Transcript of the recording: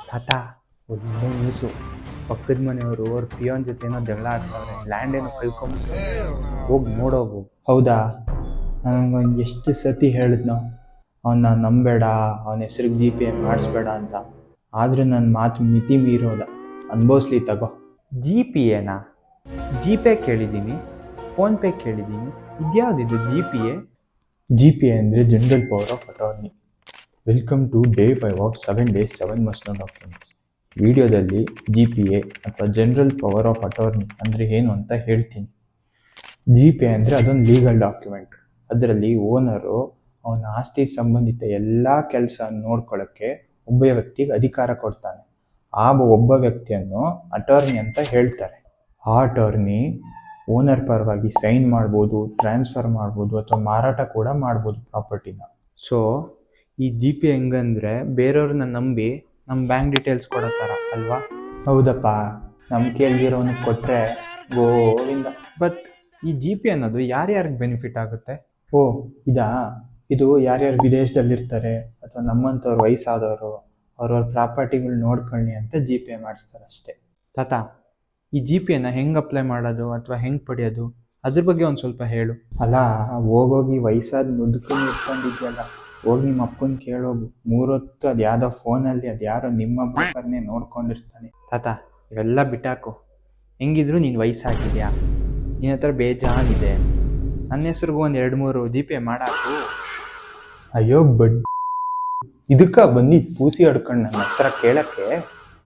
ತಾತ ಒಳ್ಳೆ ನ್ಯೂಸು. ಪಕ್ಕದ ಮನೆಯವರು ಅವ್ರ ಪಿಯೋನ್ ಜೊತೆ ಏನೋ ಜಗಳ ಆಡ್ತಾವ್ರೆ, ಲ್ಯಾಂಡ್ ಏನೋ ಕಳ್ಕೊಂಬ ಹೋಗಿ ನೋಡೋಗು. ಹೌದಾ? ನನಗೊಂದು ಎಷ್ಟು ಸತಿ ಹೇಳಿದ್ನೋ ಅವನ್ನ ನಂಬೇಡ, ಅವನ ಹೆಸ್ರಿಗೆ GPA ಮಾಡಿಸ್ಬೇಡ ಅಂತ. ಆದರೂ ನನ್ನ ಮಾತು ಮಿತಿ ಮೀರೋದ. ಅನ್ಭವಿಸ್ಲಿ ತಗೋ. GPAನಾ? GPay ಕೇಳಿದ್ದೀನಿ, ಫೋನ್ಪೇ ಕೇಳಿದ್ದೀನಿ, ಇದ್ಯಾವುದಿದು GPA ಅಂದರೆ general power of attorney. Welcome to day 5 of 7 days 7 must know documents. ವಿಡಿಯೋದಲ್ಲಿ GPA ಅಥವಾ ಜನರಲ್ ಪವರ್ ಆಫ್ ಅಟಾರ್ನಿ ಅಂದರೆ ಏನು ಅಂತ ಹೇಳ್ತೀನಿ. GPA ಅಂದರೆ ಅದೊಂದು ಲೀಗಲ್ ಡಾಕ್ಯುಮೆಂಟ್. ಅದರಲ್ಲಿ ಓನರು ಅವನ ಆಸ್ತಿ ಸಂಬಂಧಿತ ಎಲ್ಲ ಕೆಲಸ ನೋಡ್ಕೊಳ್ಳೋಕ್ಕೆ ಒಬ್ಬ ವ್ಯಕ್ತಿಗೆ ಅಧಿಕಾರ ಕೊಡ್ತಾನೆ. ಆ ಒಬ್ಬ ವ್ಯಕ್ತಿಯನ್ನು ಅಟಾರ್ನಿ ಅಂತ ಹೇಳ್ತಾರೆ. ಆ ಅಟಾರ್ನಿ ಓನರ್ ಪರವಾಗಿ ಸೈನ್ ಮಾಡ್ಬೋದು, ಟ್ರಾನ್ಸ್ಫರ್ ಮಾಡ್ಬೋದು ಅಥವಾ ಮಾರಾಟ ಕೂಡ ಮಾಡ್ಬೋದು ಪ್ರಾಪರ್ಟಿನ. ಸೊ ಈ GPA ಹೆಂಗಂದರೆ ಬೇರೆಯವ್ರನ್ನ ನಂಬಿ ನಮ್ಮ ಬ್ಯಾಂಕ್ ಡೀಟೇಲ್ಸ್ ಕೊಡೋ ಥರ ಅಲ್ವಾ? ಹೌದಪ್ಪ, ನಂಬಿಕೆಯಲ್ಲಿರೋನಿಗೆ ಕೊಟ್ಟರೆ ಗೋವಿಂದ. ಬಟ್ ಈ GPA ಅನ್ನೋದು ಯಾರ್ಯಾರಿಗೆ ಬೆನಿಫಿಟ್ ಆಗುತ್ತೆ? ಓ ಇದು ಯಾರ್ಯಾರು ವಿದೇಶದಲ್ಲಿರ್ತಾರೆ ಅಥವಾ ನಮ್ಮಂಥವ್ರು ವಯಸ್ಸಾದವರು ಅವ್ರವ್ರ ಪ್ರಾಪರ್ಟಿಗಳು ನೋಡ್ಕೊಳ್ಳಿ ಅಂತ GPA ಮಾಡಿಸ್ತಾರೆ ಅಷ್ಟೇ. ತಾತ, ಈ GPAನ ಹೆಂಗೆ ಅಪ್ಲೈ ಮಾಡೋದು ಅಥವಾ ಹೆಂಗೆ ಪಡೆಯೋದು ಅದ್ರ ಬಗ್ಗೆ ಒಂದು ಸ್ವಲ್ಪ ಹೇಳು. ಅಲ್ಲ, ಹೋಗೋಗಿ ವಯಸ್ಸಾದ ಮುದುಕನ್ನು ಇಟ್ಕೊಂಡಿದ್ಯಲ್ಲ, ಹೋಗಿ ನಿಮ್ಮ ಅಪ್ಪನ ಕೇಳೋಗು. 3 ಹೊತ್ತು ಅದು ಯಾವುದೋ ಫೋನಲ್ಲಿ ಅದು ಯಾರೋ ನಿಮ್ಮ ಬ್ರೋಕರ್ನೇ ನೋಡ್ಕೊಂಡಿರ್ತಾನೆ. ತಾತ, ಇವೆಲ್ಲ ಬಿಟ್ಟಾಕು. ಹೆಂಗಿದ್ರು ನೀನು ವಯಸ್ಸಾಗಿದೆಯಾ, ನಿನ್ನ ಹತ್ರ ಬೇಜಾನಿದೆ, ನನ್ನ ಹೆಸ್ರಿಗೂ ಒಂದು 2-3 GPA ಮಾಡಾಕು. ಅಯ್ಯೋ ಇದಕ್ಕ ಬನ್ನಿ ಪೂಸಿ ಹೊಡ್ಕೊಂಡು ನನ್ನ ಹತ್ರ ಕೇಳಕ್ಕೆ.